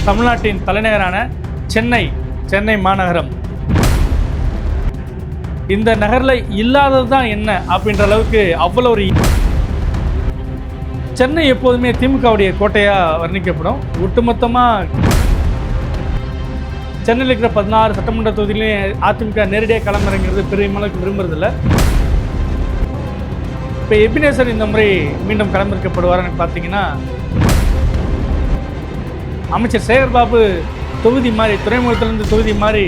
தமிழ்நாட்டின் தலைநகரான சென்னை மாநகரம். இந்த நகரில் இல்லாதது தான் என்ன அப்படின்ற அளவுக்கு அவ்வளோ ஒரு சென்னை எப்போதுமே திமுகவுடைய கோட்டையாக வர்ணிக்கப்படும். ஒட்டுமொத்தமாக சென்னையில் இருக்கிற 16 சட்டமன்ற தொகுதியிலையும் அதிமுக நேரடியாக களமிறங்கிறது பெரிய அளவுக்கு விரும்புறதில்ல. இப்போ எபினேசர் இந்த முறை மீண்டும் களமிறக்கப்படுவார்னு பார்த்தீங்கன்னா, அமைச்சர் சேகர்பாபு தொகுதி மாறி, துறைமுகத்திலிருந்து தொகுதி மாறி,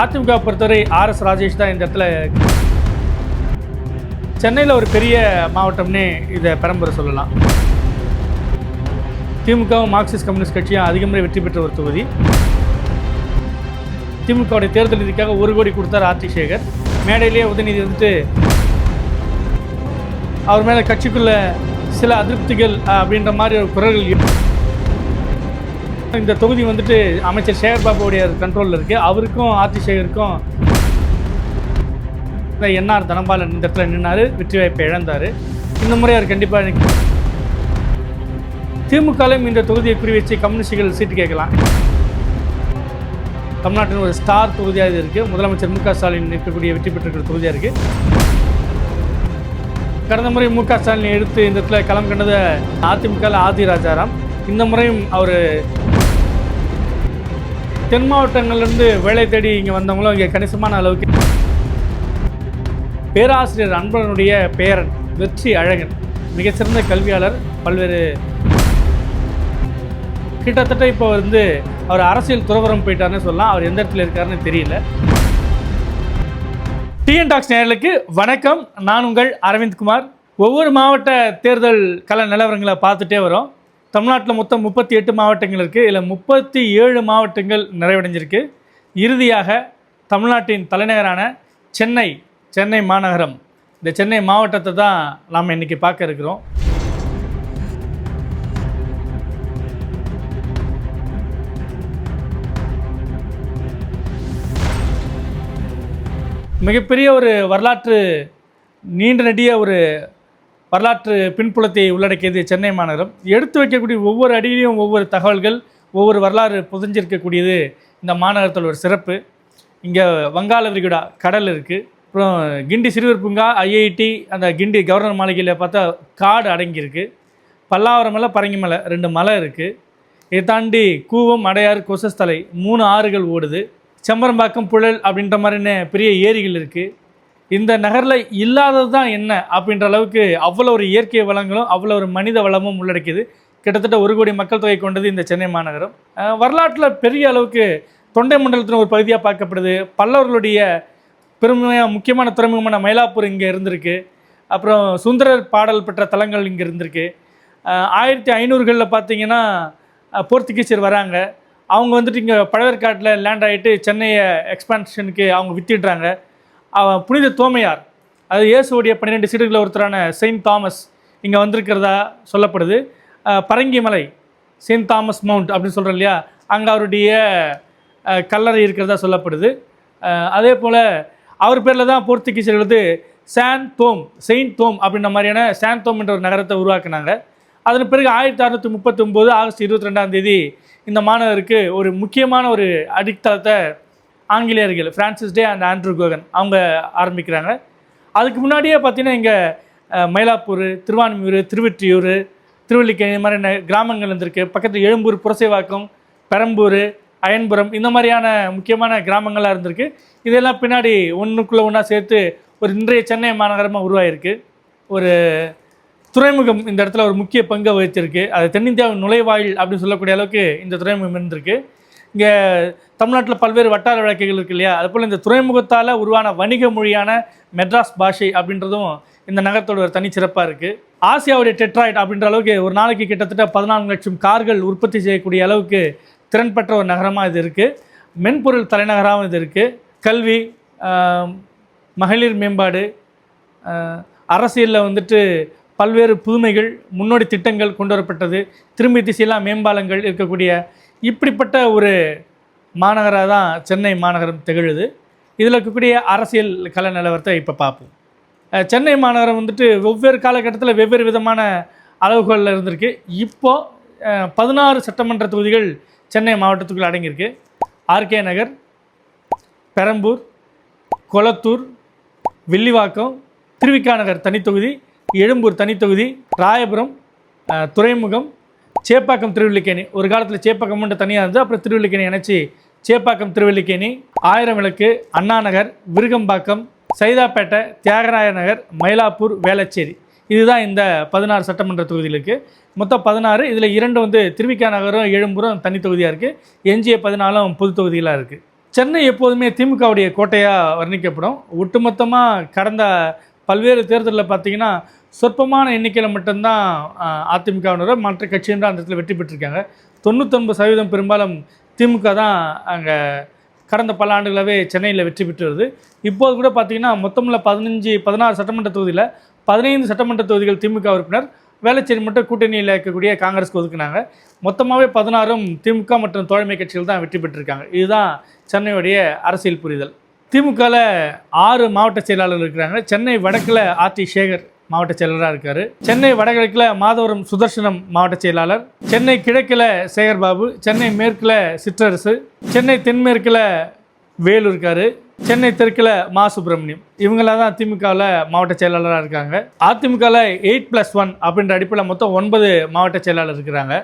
அதிமுக பொறுத்தவரை ஆர்எஸ் ராஜேஷ் தான் இந்த இடத்துல. சென்னையில் ஒரு பெரிய மாவட்டம்னே இதை பெரம்பூரை சொல்லலாம். திமுகவும் மார்க்சிஸ்ட் கம்யூனிஸ்ட் கட்சியும் அதிக முறை வெற்றி பெற்ற ஒரு தொகுதி. திமுகவுடைய தேர்தல் நிதிக்காக 1 கோடி கொடுத்தார் ஆர்டி சேகர். மேடையிலேயே உதயநிதி வந்துட்டு அவர் மேலே கட்சிக்குள்ள சில அதிருப்திகள் அப்படின்ற மாதிரி ஒரு குரல்கள். இந்த தொகுதி வந்துட்டு அமைச்சர் சேகர்பாபுடைய கண்ட்ரோலில் இருக்குது. அவருக்கும் ஆர்டி சேகருக்கும் என்ஆர் தனபாலன் இந்த இடத்துல நின்னார், வெற்றி வாய்ப்பை இழந்தார். இந்த முறை அவர் கண்டிப்பாக திமுகலையும் இந்த தொகுதியை குறி வச்சு கம்யூனிஸ்டுகள் சீட்டு கேட்கலாம். தமிழ்நாட்டின் ஒரு ஸ்டார் தொகுதியாக இது இருக்குது. முதலமைச்சர் மு.க. ஸ்டாலின் இருக்கக்கூடிய வெற்றி பெற்றிருக்கிற தொகுதியாக இருக்குது. கடந்த முறை மு.க. ஸ்டாலின் எடுத்து இந்த இடத்துல களம் கண்டது அதிமுக ஆதி ராஜாராம். இந்த முறையும் அவர் தென் மாவட்டங்கள்லேருந்து வேலை தேடி இங்கே வந்தவங்களும் இங்கே கணிசமான அளவுக்கு. பேராசிரியர் அன்பனுடைய பேரன் வெற்றி அழகன் மிகச்சிறந்த கல்வியாளர், பல்வேறு கிட்டத்தட்ட இப்போ அவர் அரசியல் துறவரம் போயிட்டாருன்னு சொல்லலாம். அவர் எந்த இடத்துல இருக்காருன்னு தெரியல. டிஎன் டாக்ஸ் நேயர்களுக்கு வணக்கம். நான் உங்கள் அரவிந்த்குமார். ஒவ்வொரு மாவட்ட தேர்தல் கள நிலவரங்களை பார்த்துட்டே வரோம். தமிழ்நாட்டில் மொத்தம் 38 மாவட்டங்கள் இருக்குது. இதில் 37 மாவட்டங்கள் நிறைவடைஞ்சிருக்கு. இறுதியாக தமிழ்நாட்டின் தலைநகரான சென்னை மாநகரம், இந்த சென்னை மாவட்டத்தை தான் நாம் இன்றைக்கி பார்க்க இருக்கிறோம். மிகப்பெரிய ஒரு வரலாற்று நீண்ட நெடிய ஒரு வரலாற்று பின்புலத்தை உள்ளடக்கியது சென்னை மாநகரம். எடுத்து வைக்கக்கூடிய ஒவ்வொரு அடியிலையும் ஒவ்வொரு தகவல்கள், ஒவ்வொரு வரலாறு புதிஞ்சிருக்கக்கூடியது இந்த மாநகரத்தில் ஒரு சிறப்பு. இங்கே வங்காள விரிகுடா கடல் இருக்குது. அப்புறம் கிண்டி சிறுவர் பூங்கா, ஐஐடி, அந்த கிண்டி கவர்னர் மாளிகையில் பார்த்தா காடு அடங்கியிருக்கு. பல்லாவரம் மலை, பரங்கி மலை 2 மலை இருக்குது. இதை தாண்டி கூவம், அடையாறு, கொசஸ்தலை 3 ஆறுகள் ஓடுது. செம்பரம்பாக்கம், புழல் அப்படின்ற மாதிரின பெரிய ஏரிகள் இருக்குது. இந்த நகரில் இல்லாதது தான் என்ன அப்படின்ற அளவுக்கு அவ்வளோ ஒரு இயற்கை வளங்களும் அவ்வளோ ஒரு மனித வளமும் உள்ளடக்கியது. கிட்டத்தட்ட 1 கோடி மக்கள் தொகை கொண்டது இந்த சென்னை மாநகரம். வரலாற்றில் பெரிய அளவுக்கு தொண்டை மண்டலத்தின் ஒரு பகுதியாக பார்க்கப்படுது. பல்லவர்களுடைய பெருமையாக முக்கியமான துறைமுகமான மயிலாப்பூர் இங்கே இருந்திருக்கு. அப்புறம் சுந்தரர் பாடல் பெற்ற தலங்கள் இங்கே இருந்திருக்கு. 1500களில் பார்த்தீங்கன்னா போர்த்துகீசியர் வராங்க. அவங்க வந்துட்டு இங்கே பழவேற்காட்டில் லேண்ட் ஆகிட்டு சென்னையை எக்ஸ்பான்ஷனுக்கு அவங்க வித்திடுறாங்க. புனித தோமையார், அது இயேசுடைய 12 சீடர்களில் ஒருத்தரான செயின்ட் தாமஸ் இங்கே வந்திருக்கிறதா சொல்லப்படுது. பரங்கி மலை, செயின்ட் தாமஸ் மவுண்ட் அப்படின்னு சொல்கிறோம் இல்லையா, அங்கே அவருடைய கல்லறை இருக்கிறதா சொல்லப்படுது. அதே போல் அவர் பேரில் தான் போர்த்துகீசியர்கள் செயின்ட் தோம் அப்படின்ற மாதிரியான சாந்தோம் என்ற ஒரு நகரத்தை உருவாக்குனாங்க. அதன் பிறகு 1639 ஆகஸ்ட் 22 இந்த மாநகருக்கு ஒரு முக்கியமான ஒரு அடித்தளத்தை ஆங்கிலேயர்கள் ஃப்ரான்சிஸ் டே அண்ட் ஆண்ட்ரூ கோகன் அவங்க ஆரம்பிக்கிறாங்க. அதுக்கு முன்னாடியே பார்த்தீங்கன்னா இங்கே மயிலாப்பூர், திருவான்மியூர், திருவெற்றியூர், திருவல்லிக்கேணி இந்த மாதிரி கிராமங்கள் இருந்திருக்கு. பக்கத்தில் எழும்பூர், புரசைவாக்கம், பெரம்பூர், அயன்புரம் இந்த மாதிரியான முக்கியமான கிராமங்களாக இருந்திருக்கு. இதெல்லாம் பின்னாடி ஒன்றுக்குள்ளே ஒன்றா சேர்த்து ஒரு இன்றைய சென்னை மாநகரமாக உருவாகிருக்கு. ஒரு துறைமுகம் இந்த இடத்துல ஒரு முக்கிய பங்கை வகிச்சிருக்கு. அது தென்னிந்தியாவின் நுழைவாயில் அப்படின்னு சொல்லக்கூடிய அளவுக்கு இந்த துறைமுகம் இருந்திருக்கு. இங்கே தமிழ்நாட்டில் பல்வேறு வட்டார வழக்குகள் இருக்குது இல்லையா, அதுபோல் இந்த துறைமுகத்தால் உருவான வணிக மொழியான மெட்ராஸ் பாஷை அப்படின்றதும் இந்த நகரத்தோட ஒரு தனிச்சிறப்பாக இருக்குது. ஆசியாவுடைய டெட்ராய்ட் அப்படின்ற அளவுக்கு ஒரு நாளைக்கு கிட்டத்தட்ட 14 லட்சம் கார்கள் உற்பத்தி செய்யக்கூடிய அளவுக்கு திறன் பெற்ற ஒரு நகரமாக இது இருக்குது. மென்பொருள் தலைநகராகவும் இது இருக்குது. கல்வி, மகளிர் மேம்பாடு, அரசியலில் வந்துட்டு பல்வேறு புதுமைகள், முன்னோடி திட்டங்கள் கொண்டு வரப்பட்டது. திரும்பி திசையெல்லாம் மேம்பாலங்கள் இருக்கக்கூடிய இப்படிப்பட்ட ஒரு மாநகராக தான் சென்னை மாநகரம் திகழுது. இதில் இருக்கக்கூடிய அரசியல் கல நிலவரத்தை இப்போ பார்ப்போம். சென்னை மாநகரம் வந்துட்டு வெவ்வேறு காலகட்டத்தில் வெவ்வேறு விதமான அளவுகளில் இருந்திருக்கு. இப்போது 16 சட்டமன்ற தொகுதிகள் சென்னை மாவட்டத்துக்குள் அடங்கியிருக்கு. ஆர்கே நகர், பெரம்பூர், கொளத்தூர், வில்லிவாக்கம், திருவிக்கா நகர் தனித்தொகுதி, எழும்பூர் தனித்தொகுதி, ராயபுரம், துறைமுகம், சேப்பாக்கம், திருவல்லிக்கேணி. ஒரு காலத்தில் சேப்பாக்கம் மட்டும் தனியாக இருந்தது, அப்புறம் திருவல்லிக்கேணி இணைச்சி சேப்பாக்கம், திருவல்லிக்கேணி, ஆயிரம் விளக்கு, அண்ணா நகர், விருகம்பாக்கம், சைதாப்பேட்டை, தியாகராய நகர், மயிலாப்பூர், வேளச்சேரி. இதுதான் இந்த 16 சட்டமன்ற தொகுதிகளுக்கு. மொத்தம் 16. இதில் 2 திருவிக்கா நகரும் எழும்பூரும் தனி தொகுதியாக இருக்குது. எஞ்சிய 14 பொது தொகுதிகளாக இருக்குது. சென்னை எப்போதுமே திமுகவுடைய கோட்டையாக வர்ணிக்கப்படும். ஒட்டுமொத்தமாக கடந்த பல்வேறு தேர்தலில் பார்த்திங்கன்னா சொற்பமான எண்ணிக்கையில் மட்டும்தான் அதிமுகவினரை மற்ற கட்சியினர் அந்த இடத்துல வெற்றி பெற்றிருக்காங்க. 99% பெரும்பாலும் திமுக தான் அங்கே கடந்த பல ஆண்டுகளாகவே சென்னையில் வெற்றி பெற்று வருது. இப்போது கூட பார்த்திங்கன்னா மொத்தமுள்ள 16 சட்டமன்ற தொகுதியில் 15 சட்டமன்ற தொகுதிகள் திமுக உறுப்பினர், வேளச்சேரி மட்டும் கூட்டணியில் இருக்கக்கூடிய காங்கிரஸ்க்கு ஒதுக்குனாங்க. மொத்தமாகவே 16 திமுக மற்றும் தோழமை கட்சிகள் தான் வெற்றி பெற்றிருக்காங்க. இதுதான் சென்னையுடைய அரசியல் புரிதல். திமுகவில் 6 மாவட்ட செயலாளர்கள் இருக்கிறாங்க. சென்னை வடக்கில் ஆர்டி சேகர் மாவட்ட செயலராக இருக்கார். சென்னை வடகிழக்கில் மாதவரம் சுதர்சனம் மாவட்ட செயலாளர், சென்னை கிழக்கில் சேகர்பாபு, சென்னை மேற்கில் சிற்றரசு, சென்னை தென்மேற்கில் வேலு இருக்கார், சென்னை தெற்கில் மா சுப்பிரமணியம். இவங்களாம் தான் திமுகவில் மாவட்ட செயலாளராக இருக்காங்க. அதிமுகவில் 8+1 அப்படின்ற அடிப்படையில் மொத்தம் 9 மாவட்ட செயலாளர் இருக்கிறாங்க.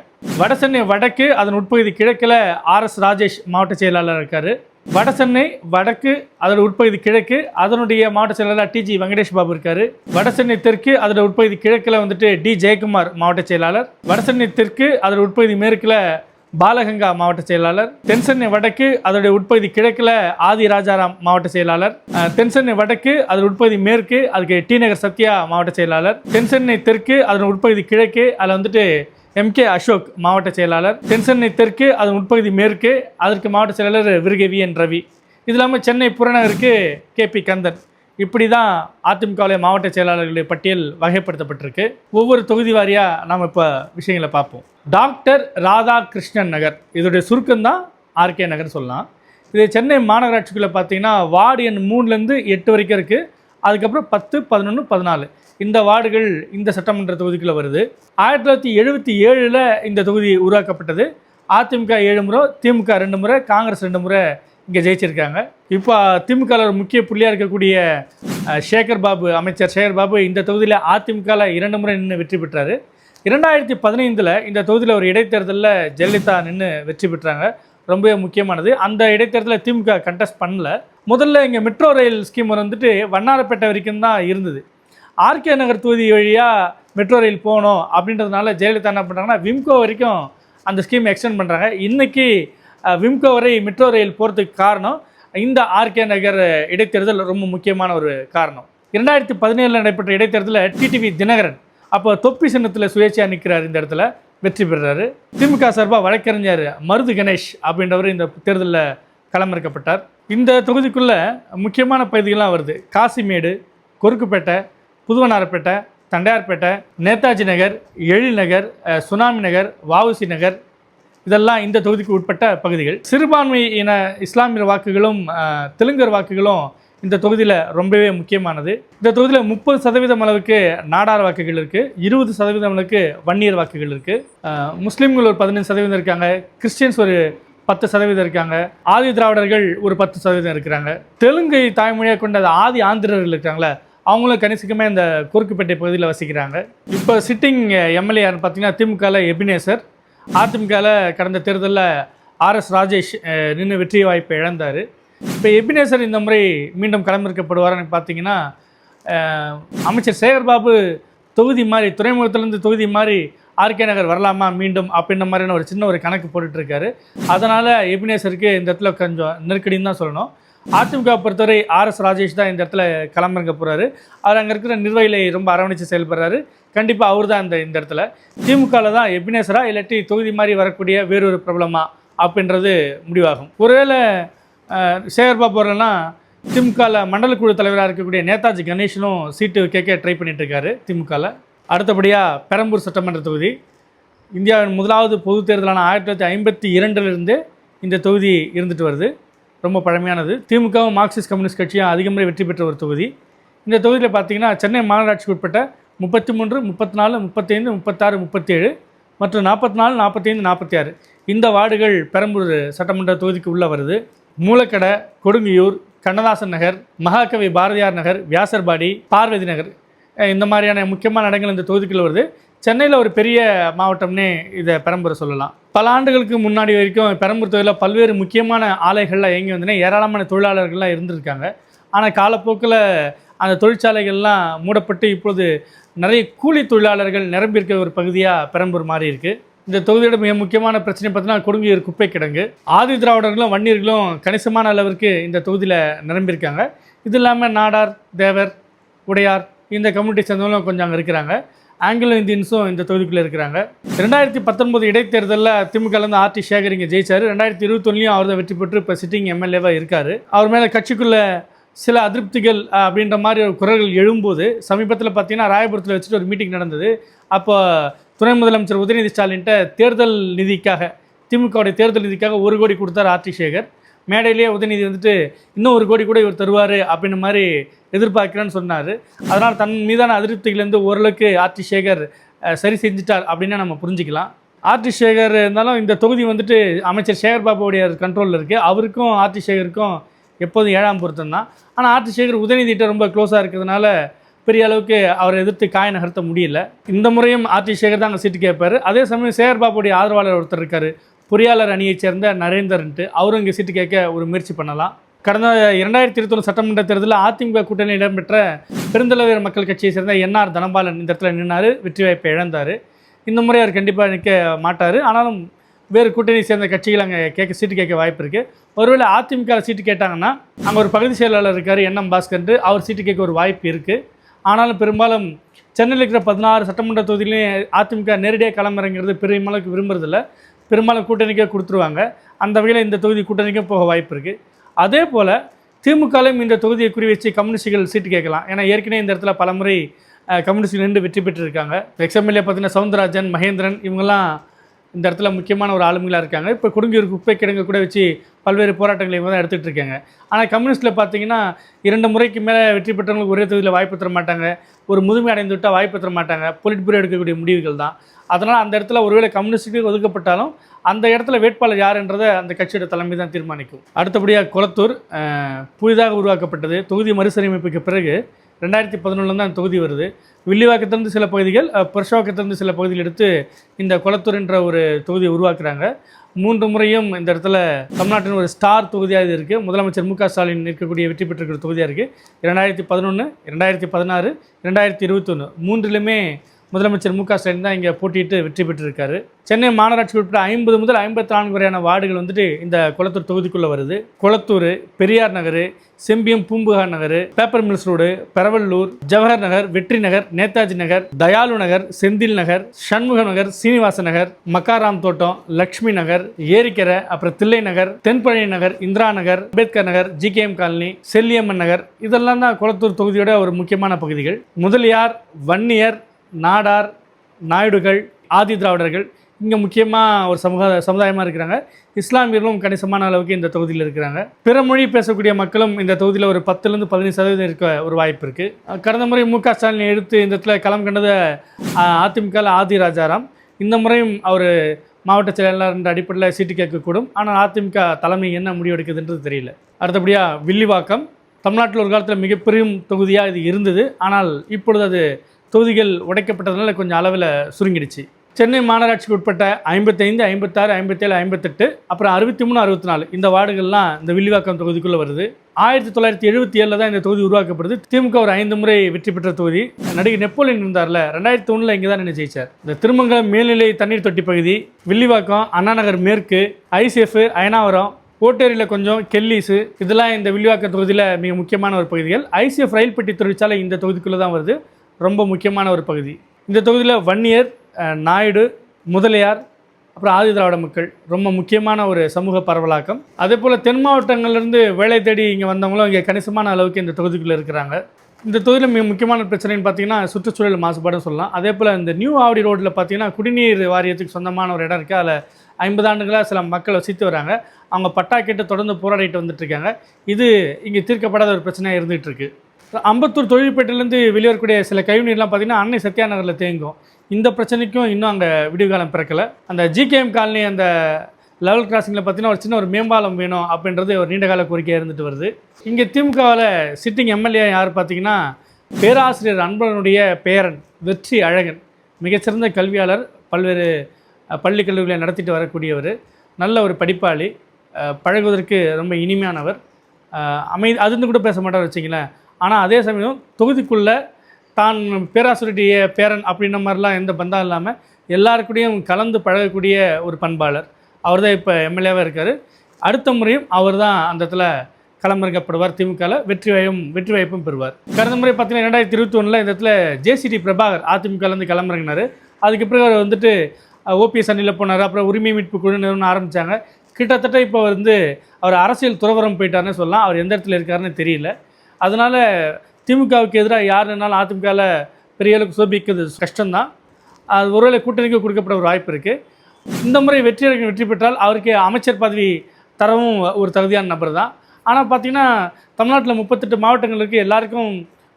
வடசென்னை வடக்கு அதன் உட்பகுதி கிழக்கில் RS ராஜேஷ் மாவட்ட செயலாளர் இருக்கார். வடசென்னை வடக்கு அதோட உட்பகுதி கிழக்கு அதனுடைய மாவட்ட செயலாளர் TG வெங்கடேஷ் பாபு இருக்கார். வடசென்னை தெற்கு அதோட உட்பகுதி கிழக்கில் D ஜெயக்குமார் மாவட்ட செயலாளர். வடசென்னை தெற்கு அதோட உட்பகுதி மேற்கில் பாலகங்கா மாவட்ட செயலாளர். தென்சென்னை வடக்கு அதோடைய உட்பகுதி கிழக்கில் ஆதி ராஜாராம் மாவட்ட செயலாளர். தென்சென்னை வடக்கு அதன் உட்பகுதி மேற்கு அதுக்கு டி நகர் சத்யா மாவட்ட செயலாளர். தென்சென்னை தெற்கு அதன் உட்பகுதி கிழக்கு அதில் MK அசோக் மாவட்ட செயலாளர். தென்சென்னை தெற்கு அதன் உட்பகுதி மேற்கு அதற்கு மாவட்ட செயலாளர் விருகை VN ரவி. இது இல்லாமல் சென்னை புறநகருக்கு KP கந்தன். இப்படி தான் அதிமுகவுடைய மாவட்ட செயலாளர்களுடைய பட்டியல் வகைப்படுத்தப்பட்டிருக்கு. ஒவ்வொரு தொகுதி வாரியாக நாம் இப்போ விஷயங்களை பார்ப்போம். டாக்டர் ராதாகிருஷ்ணன் நகர், இதோடைய சுருக்கம்தான் RK நகர் சொல்லலாம். இது சென்னை மாநகராட்சிக்குள்ளே பார்த்தீங்கன்னா வார்டு எண் 3லேருந்து 8 வரைக்கும் இருக்குது. அதுக்கப்புறம் 10, 11, 14 இந்த வார்டுகள் இந்த சட்டமன்ற தொகுதிக்குள்ளே வருது. 1977 இந்த தொகுதி உருவாக்கப்பட்டது. அதிமுக 7 முறை, திமுக 2 முறை, காங்கிரஸ் 2 முறை இங்கே ஜெயிச்சிருக்காங்க. இப்போ திமுகவில் ஒரு முக்கிய புள்ளியாக இருக்கக்கூடிய சேகர் பாபு, அமைச்சர் சேகர் பாபு இந்த தொகுதியில் அதிமுகவில் 2 முறை நின்று வெற்றி பெற்றார். 2015 இந்த தொகுதியில் ஒரு இடைத்தேர்தலில் ஜெயலலிதா நின்று வெற்றி பெற்றாங்க. ரொம்பவே முக்கியமானது. அந்த இடைத்தேர்தலில் திமுக கண்டெஸ்ட் பண்ணல. முதல்ல இங்கே மெட்ரோ ரயில் ஸ்கீம் வண்ணாரப்பேட்டை வரைக்கும் தான் இருந்தது. RK நகர் தொகுதி வழியாக மெட்ரோ ரயில் போகணும் அப்படின்றதுனால ஜெயலலிதா என்ன பண்ணுறாங்கன்னா விம்கோ வரைக்கும் அந்த ஸ்கீம் எக்ஸ்டெண்ட் பண்ணுறாங்க. இன்றைக்கி விம்கோ வரை மெட்ரோ ரயில் போகிறதுக்கு காரணம் இந்த RK நகர் இடைத்தேர்தல் ரொம்ப முக்கியமான ஒரு காரணம். 2017 நடைபெற்ற இடைத்தேர்தலில் TTV தினகரன் அப்போ தொப்பி சின்னத்தில் சுயேட்சையாக நிற்கிறார். இந்த இடத்துல வெற்றி பெறுறாரு. திமுக சார்பாக வழக்கறிஞர் மருது கணேஷ் அப்படின்றவர் இந்த தேர்தலில் களமிறக்கப்பட்டார். இந்த தொகுதிக்குள்ளே முக்கியமான பகுதிகள்லாம் வருது. காசிமேடு, கொருக்குப்பேட்டை, புதுவனாரப்பேட்டை, தண்டையார்பேட்டை, நேதாஜி நகர், எழில் நகர், சுனாமி நகர், வஉசி நகர், இதெல்லாம் இந்த தொகுதிக்கு உட்பட்ட பகுதிகள். சிறுபான்மை இன இஸ்லாமிய வாக்குகளும் தெலுங்கர் வாக்குகளும் இந்த தொகுதியில் ரொம்பவே முக்கியமானது. இந்த தொகுதியில் 30% அளவுக்கு நாடார் வாக்குகள் இருக்குது, 20% அளவுக்கு வன்னியர் வாக்குகள் இருக்குது. முஸ்லீம்கள் ஒரு 15% இருக்காங்க, கிறிஸ்டியன்ஸ் ஒரு 10% இருக்காங்க, ஆதி திராவிடர்கள் ஒரு 10% இருக்கிறாங்க. தெலுங்கை தாய்மொழியாக கொண்ட ஆதி ஆந்திரர்கள் இருக்காங்களே அவங்களும் கணிசக்கமே இந்த குறுக்குப்பேட்டை பகுதியில் வசிக்கிறாங்க. இப்போ சிட்டிங் MLA யாருன்னு பார்த்தீங்கன்னா திமுகவில் எபினேசர், அதிமுகவில் கடந்த தேர்தலில் RS ராஜேஷ் நின்று வெற்றி வாய்ப்பை இழந்தார். இப்போ எபினேசர் இந்த முறை மீண்டும் களமிறக்கப்படுவார்னு பார்த்தீங்கன்னா அமைச்சர் சேகர்பாபு தொகுதி மாதிரி துறைமுகத்திலேருந்து தொகுதி மாதிரி RK நகர் வரலாமா மீண்டும் அப்படின்ற மாதிரியான ஒரு சின்ன ஒரு கணக்கு போட்டுட்ருக்காரு. அதனால் எபினேசருக்கு இந்த இடத்துல கொஞ்சம் நெருக்கடின்னு தான் சொல்லணும். அதிமுக பொறுத்தவரை RS ராஜேஷ் தான் இந்த இடத்துல களமிறங்க போகிறாரு. அவர் அங்கே இருக்கிற நிர்வாகிகளை ரொம்ப அரவணைச்சு செயல்படுறாரு. கண்டிப்பாக அவர் தான் இந்த இடத்துல. திமுகவில் தான் எபினேசரா இல்லாட்டி தொகுதி மாதிரி வரக்கூடிய வேறொரு பிரபலமா அப்படின்றது முடிவாகும். ஒருவேளை சேகர்பாபு வரலன்னா திமுகவில் மண்டல குழு தலைவராக இருக்கக்கூடிய நேதாஜி கணேசனும் சீட்டு கேட்க ட்ரை பண்ணிகிட்ருக்காரு திமுகவில். அடுத்தபடியாக பெரம்பூர் சட்டமன்ற தொகுதி இந்தியாவின் முதலாவது பொது தேர்தலான 1952 இந்த தொகுதி இருந்துட்டு வருது. ரொம்ப பழமையானது. திமுகவும் மார்க்சிஸ்ட் கம்யூனிஸ்ட் கட்சியும் அதிக முறை வெற்றி பெற்ற ஒரு தொகுதி. இந்த தொகுதியில் பார்த்தீங்கன்னா சென்னை மாநகராட்சிக்கு உட்பட்ட 33, 34, 35, 36, 37 மற்றும் 44, 45, 46 இந்த வார்டுகள் பெரம்பூர் சட்டமன்ற தொகுதிக்கு உள்ளே வருது. மூலக்கடை, கொடுங்கியூர், கண்ணதாசன் நகர், மகாகவி பாரதியார் நகர், வியாசர்பாடி, பார்வதி நகர் இந்த மாதிரியான முக்கியமான இடங்கள் இந்த தொகுதிக்குள்ளே வருது. சென்னையில் ஒரு பெரிய மாவட்டம்னே இதை பெரம்பூர் சொல்லலாம். பல ஆண்டுகளுக்கு முன்னாடி வரைக்கும் பெரம்பூர் தொகுதியில் பல்வேறு முக்கியமான ஆலைகள்லாம் இயங்கி வந்தோன்னே ஏராளமான தொழிலாளர்கள்லாம் இருந்திருக்காங்க. ஆனால் காலப்போக்கில் அந்த தொழிற்சாலைகள்லாம் மூடப்பட்டு இப்பொழுது நிறைய கூலி தொழிலாளர்கள் நிரம்பியிருக்க ஒரு பகுதியாக பெரம்பூர் மாறி இருக்குது. இந்த தொகுதியோட மிக முக்கியமான பிரச்சனை பார்த்தீங்கன்னா கொடுங்கியூர் குப்பை கிடங்கு. ஆதி திராவிடர்களும் வன்னியர்களும் கணிசமான அளவிற்கு இந்த தொகுதியில் நிரம்பியிருக்காங்க. இது இல்லாமல் நாடார், தேவர், உடையார் இந்த கம்யூனிட்டி சேர்ந்தவங்களும் கொஞ்சம் அங்கே இருக்கிறாங்க. ஆங்கிலோ இந்தியன்ஸும் இந்த தொகுதிக்குள்ளே இருக்கிறாங்க. 2019 இடைத்தேர்தலில் திமுகலேருந்து ஆர்டி சேகர் இங்கே ஜெயிச்சார். 2021 அவர் தான் வெற்றி பெற்று இப்போ சிட்டிங் எம்எல்ஏவாக இருக்கார். அவர் மேலே கட்சிக்குள்ளே சில அதிருப்திகள் அப்படின்ற மாதிரி ஒரு குரல்கள் எழும்போது சமீபத்தில் பார்த்தீங்கன்னா ராயபுரத்தில் வச்சுட்டு ஒரு மீட்டிங் நடந்தது. அப்போ துணை முதலமைச்சர் உதயநிதி ஸ்டாலின்ட்ட தேர்தல் நிதிக்காக, திமுகவுடைய தேர்தல் நிதிக்காக 1 கோடி கொடுத்தார் ஆர்டி சேகர். மேடையிலேயே உதயநிதி வந்துட்டு இன்னும் 1 கோடி கூட இவர் தருவார் அப்படின்ற மாதிரி எதிர்பார்க்கிறேன்னு சொன்னார். அதனால் தன் மீதான அதிருப்திகள்லேருந்து ஓரளவுக்கு ஆர்டி சேகர் சரி செஞ்சுட்டார் அப்படின்னு நம்ம புரிஞ்சிக்கலாம். ஆர்டி சேகர் இருந்தாலும் இந்த தொகுதி வந்துட்டு அமைச்சர் சேகர் பாபுடைய கண்ட்ரோலில் இருக்குது. அவருக்கும் ஆர்டி சேகருக்கும் எப்போதும் 7ஆம் பொருத்தம் தான். ஆனால் ஆர்டி சேகர் உதயநிதிட்ட ரொம்ப க்ளோஸாக இருக்கிறதுனால பெரிய அளவுக்கு அவரை எதிர்த்து காய நகர்த்த முடியல. இந்த முறையும் ஆர்டி சேகர் தான் அங்கே சீட்டு கேட்பார். அதே சமயம் சேகர் பாபுடைய ஆதரவாளர் ஒருத்தர் இருக்கார், பொறியாளர் அணியைச் சேர்ந்த நரேந்தர்ன்ட்டு, அவரும் இங்கே சீட்டு கேட்க ஒரு முயற்சி பண்ணலாம். கடந்த 2021 சட்டமன்ற தேர்தலில் அதிமுக கூட்டணி இடம்பெற்ற பெருந்தலைவர் மக்கள் கட்சியை சேர்ந்த என்ஆர் தனபாலன் இந்த இடத்துல நின்னார், வெற்றி வாய்ப்பை இழந்தார். இந்த முறை அவர் கண்டிப்பாக நிற்க மாட்டார். ஆனாலும் வேறு கூட்டணி சேர்ந்த கட்சிகள் அங்கே சீட்டு கேட்க வாய்ப்பு இருக்குது. ஒருவேளை அதிமுக சீட்டு கேட்டாங்கன்னா அங்கே ஒரு பகுதி செயலாளர் இருக்கார் என்எம் பாஸ்கர், அவர் சீட்டு கேட்க ஒரு வாய்ப்பு இருக்குது. ஆனாலும் பெரும்பாலும் சென்னையில் இருக்கிற 16 சட்டமன்ற தொகுதியிலையும் அதிமுக நேரடியாக களமிறங்கிறது பெருமளவுக்கு விரும்புறதில்ல. பெரும்பாலும் கூட்டணிக்கே கொடுத்துருவாங்க. அந்த வகையில் இந்த தொகுதி கூட்டணிக்கும் போக வாய்ப்பு இருக்குது. அதே போல் திமுகலையும் இந்த தொகுதியை குறி வச்சு கம்யூனிஸ்டுகள் சீட்டு கேட்கலாம். ஏன்னா ஏற்கனவே இந்த இடத்துல பலமுறை கம்யூனிஸ்டுகள் நின்று வெற்றி பெற்றிருக்காங்க. எக்ஸ்எம்எல்ஏ பார்த்தீங்கன்னா சவுந்தரராஜன், மகேந்திரன் இவங்கெல்லாம் இந்த இடத்துல முக்கியமான ஒரு ஆளுமைகளாக இருக்காங்க. இப்போ கொடுங்கியூர் குப்பை கிடங்கு கூட வச்சு பல்வேறு போராட்டங்களை இவங்க தான் எடுத்துகிட்டு இருக்காங்க. ஆனால் கம்யூனிஸ்ட்டில் பார்த்தீங்கன்னா 2 முறைக்கு மேலே வெற்றி பெற்றவங்களுக்கு ஒரே தொகுதியில் வாய்ப்பு தர மாட்டாங்க, ஒரு முதுமை அடைந்து விட்டால் வாய்ப்பு தர மாட்டாங்க. பொலிட் பியூரோ எடுக்கக்கூடிய முடிவுகள் தான். அதனால் அந்த இடத்துல ஒருவேளை கம்யூனிஸ்ட்டுக்கு ஒதுக்கப்பட்டாலும் அந்த இடத்துல வேட்பாளர் யாருன்றதை அந்த கட்சியோட தலைமை தான் தீர்மானிக்கும். அடுத்தபடியாக கொளத்தூர் புதிதாக உருவாக்கப்பட்டது. தொகுதி மறுசீரமைப்புக்கு பிறகு 2011 தான் தொகுதி வருது. வில்லிவாக்கத்திலிருந்து சில பகுதிகள், புருஷவாக்கத்திலிருந்து சில பகுதிகள் எடுத்து இந்த கொளத்தூர் என்ற ஒரு தொகுதியை உருவாக்குறாங்க. 3 முறையும் இந்த இடத்துல தமிழ்நாட்டின் ஒரு ஸ்டார் தொகுதியாக இது இருக்குது. முதலமைச்சர் மு.க. ஸ்டாலின் இருக்கக்கூடிய வெற்றி பெற்றிருக்கிற தொகுதியாக இருக்குது. 2011, 2016, 2021 3லுமே முதலமைச்சர் மு.க. ஸ்டாலின் தான் இங்கே போட்டியிட்டு வெற்றி பெற்றிருக்காரு. சென்னை மாநகராட்சி உட்பட 50 முதல் 54 வரையான வார்டுகள் வந்துட்டு இந்த கொளத்தூர் தொகுதிக்குள்ளே வருது. கொளத்தூர், பெரியார் நகர், செம்பியம் பூம்புகார் நகர், பேப்பர் மில்ஸ் ரோடு, பெரவல்லூர், ஜவஹர் நகர், வெற்றி நகர், நேதாஜி நகர், தயாலு நகர், செந்தில் நகர், சண்முக நகர், சீனிவாச நகர், மக்காராம் தோட்டம், லக்ஷ்மி நகர், ஏரிக்கரை, அப்புறம் தில்லை நகர், தென்பழனி நகர், இந்திரா நகர், அம்பேத்கர் நகர், ஜிகேஎம் காலனி, செல்லியம்மன் நகர் இதெல்லாம் தான் கொளத்தூர் தொகுதியோட ஒரு முக்கியமான பகுதிகள். முதலியார், வன்னியர், நாடார், நாயுடுகள், ஆதி திராவிடர்கள் இங்கே முக்கியமாக ஒரு சமுதாயமாக இருக்கிறாங்க. இஸ்லாமியர்களும் கணிசமான அளவுக்கு இந்த தொகுதியில் இருக்கிறாங்க. பிற மொழி பேசக்கூடிய மக்களும் இந்த தொகுதியில் ஒரு 10லேருந்து 15% இருக்க ஒரு வாய்ப்பு இருக்குது. கடந்த முறை மு.க. ஸ்டாலின் எடுத்து இந்த இடத்துல களம் கண்டது அதிமுக ஆதி ராஜாராம். இந்த முறையும் அவர் மாவட்ட செயலாளர் என்ற அடிப்படையில் சீட்டு கேட்கக்கூடும். ஆனால் அதிமுக தலைமை என்ன முடிவெடுக்குதுன்றது தெரியல. அடுத்தபடியாக வில்லிவாக்கம் தமிழ்நாட்டில் ஒரு காலத்தில் மிகப்பெரிய தொகுதியாக இது இருந்தது. ஆனால் இப்பொழுது அது தொகுதிகள் உடைக்கப்பட்டதுனால கொஞ்சம் அளவில் சுருங்கிடுச்சு. சென்னை மாநகராட்சிக்கு உட்பட்ட 55, 56, 57, 58 அப்புறம் 63, 64 இந்த வார்டுகள்லாம் இந்த வில்லிவாக்கம் தொகுதிக்குள்ளே வருது. 1977 தான் இந்த தொகுதி உருவாக்கப்படுது. திமுக ஒரு 5 முறை வெற்றி பெற்ற தொகுதி. நடிகர் நெப்போலியன் இருந்தார்ல, 2001 இங்கே தான் நின்று ஜெயிச்சார். இந்த திருமங்கலம் மேல்நிலை தண்ணீர் தொட்டி பகுதி, வில்லிவாக்கம், அண்ணாநகர் மேற்கு, ஐசேஃப், அயனாவரம், ஓட்டேரியில் கொஞ்சம், கெல்லிஸு இதெல்லாம் இந்த வில்லிவாக்கம் தொகுதியில் மிக முக்கியமான ஒரு பகுதிகள். ஐசிஎஃப் ரயில் பெட்டி தொழிற்சாலை இந்த தொகுதிக்குள்ளே தான் வருது. ரொம்ப முக்கியமான ஒரு பகுதி. இந்த தொகுதியில் வன்னியர், நாயுடு, முதலியார், அப்புறம் ஆதி திராவிட மக்கள் ரொம்ப முக்கியமான ஒரு சமூக பரவலாக்கம். அதே போல் தென் மாவட்டங்கள்லேருந்து வேலை தேடி இங்கே வந்தவங்களும் இங்கே கணிசமான அளவுக்கு இந்த தொகுதிக்குள்ளே இருக்கிறாங்க. இந்த தொகுதியில் மிக முக்கியமான பிரச்சனைன்னு பார்த்தீங்கன்னா சுற்றுச்சூழல் மாசுபாடுன்னு சொல்லலாம். அதே போல் இந்த நியூ ஆவடி ரோட்டில் பார்த்தீங்கன்னா குடிநீர் வாரியத்துக்கு சொந்தமான ஒரு இடம் இருக்குது. அதில் 50 ஆண்டுகளாக சில மக்கள் வசித்து வராங்க. அவங்க பட்டா கேட்டு தொடர்ந்து போராடிட்டு வந்துட்டுருக்காங்க. இது இங்கே தீர்க்கப்படாத ஒரு பிரச்சனையாக இருந்துகிட்டு இருக்குது. அம்பத்தூர் தொழில்பேட்டையிலேருந்து வெளியே வரக்கூடிய சில கழிவுநீர்லாம் பார்த்திங்கன்னா அன்னை சத்யா நகரில் தேங்கும். இந்த பிரச்சனைக்கும் இன்னும் அங்கே விடிவுகாலம் பிறக்கலை. அந்த ஜிகேஎம் காலனி அந்த லெவல் கிராசிங்கில் பார்த்திங்கன்னா ஒரு சின்ன ஒரு மேம்பாலம் வேணும் அப்படின்றது ஒரு நீண்டகால கோரிக்கையாக இருந்துட்டு வருது. இங்கே திமுகவில் சிட்டிங் எம்எல்ஏ யார் பார்த்திங்கன்னா பேராசிரியர் அன்பழகனுடைய பேரன் வெற்றி அழகன். மிகச்சிறந்த கல்வியாளர், பல்வேறு பள்ளி கல்லூரிகளை நடத்திட்டு வரக்கூடியவர், நல்ல ஒரு படிப்பாளி, பழகுவதற்கு ரொம்ப இனிமையானவர், அதுன்னு கூட பேச மாட்டார் வச்சிங்களேன். ஆனால் அதே சமயம் தொகுதிக்குள்ளே தான் பேராசிரியருடைய பேரன் அப்படின்ற மாதிரிலாம் எந்த பந்தம் இல்லாமல் எல்லாருக்கூடையும் கலந்து பழகக்கூடிய ஒரு பண்பாளர். அவர் தான் இப்போ எம்எல்ஏவாக இருக்கார். அடுத்த முறையும் அவர் தான் அந்த இடத்துல களமிறக்கப்படுவார். திமுகவில் வெற்றி வாய்ப்பும் பெறுவார். கடந்த முறை பார்த்தீங்கன்னா 2021 இந்த இடத்துல ஜேசிடி பிரபாகர் அதிமுகலேருந்து களமிறங்கினார். அதுக்கு பிறகு அவர் வந்துட்டு ஓபிஎஸ் அணியில் போனார். அப்புறம் உரிமை மீட்பு குழு நிறுவனம் ஆரம்பித்தாங்க. கிட்டத்தட்ட இப்போ அவர் அரசியல் துறவரம் போயிட்டார்னு சொல்லலாம். அவர் எந்த இடத்துல இருக்காருன்னு தெரியல. அதனால் திமுகவுக்கு எதிராக யார் நின்னாலும் அதிமுகவில் பெரிய அளவுக்கு சோபிக்கிறது கஷ்டம்தான். அது ஒருவேளை கூட்டணிக்கு கொடுக்கப்பட ஒரு வாய்ப்பு இருக்குது. இந்த முறை வெற்றி பெற்றால் அவருக்கு அமைச்சர் பதவி தரவும் ஒரு தகுதியான நபர் தான். ஆனால் பார்த்திங்கன்னா தமிழ்நாட்டில் 38 மாவட்டங்கள் இருக்குது. எல்லாருக்கும்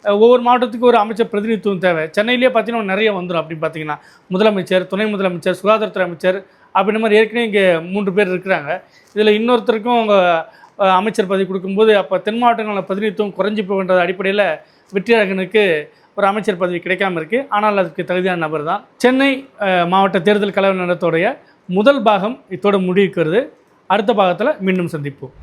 ஒவ்வொரு மாவட்டத்துக்கும் ஒரு அமைச்சர் பிரதிநிதித்துவம் தேவை. சென்னையிலேயே பார்த்திங்கன்னா நிறைய வந்துடும். அப்படின்னு பார்த்திங்கன்னா முதலமைச்சர், துணை முதலமைச்சர், சுகாதாரத்துறை அமைச்சர் அப்படின்ற மாதிரி ஏற்கனவே இங்கே 3 பேர் இருக்கிறாங்க. இதில் இன்னொருத்தருக்கும் அவங்க அமைச்சர் பதவி கொடுக்கும்போது அப்போ தென் மாவட்டங்களில் பிரதிநிதித்துவம் குறைஞ்சி போகின்ற அடிப்படையில் வெற்றியழகனுக்கு ஒரு அமைச்சர் பதவி கிடைக்காம இருக்குது. ஆனால் அதுக்கு தகுதியான நபர் தான். சென்னை மாவட்ட தேர்தல் கலவர நடத்தோடைய முதல் பாகம் இதோட முடிவுக்கு வருது. அடுத்த பாகத்தில் மீண்டும் சந்திப்போம்.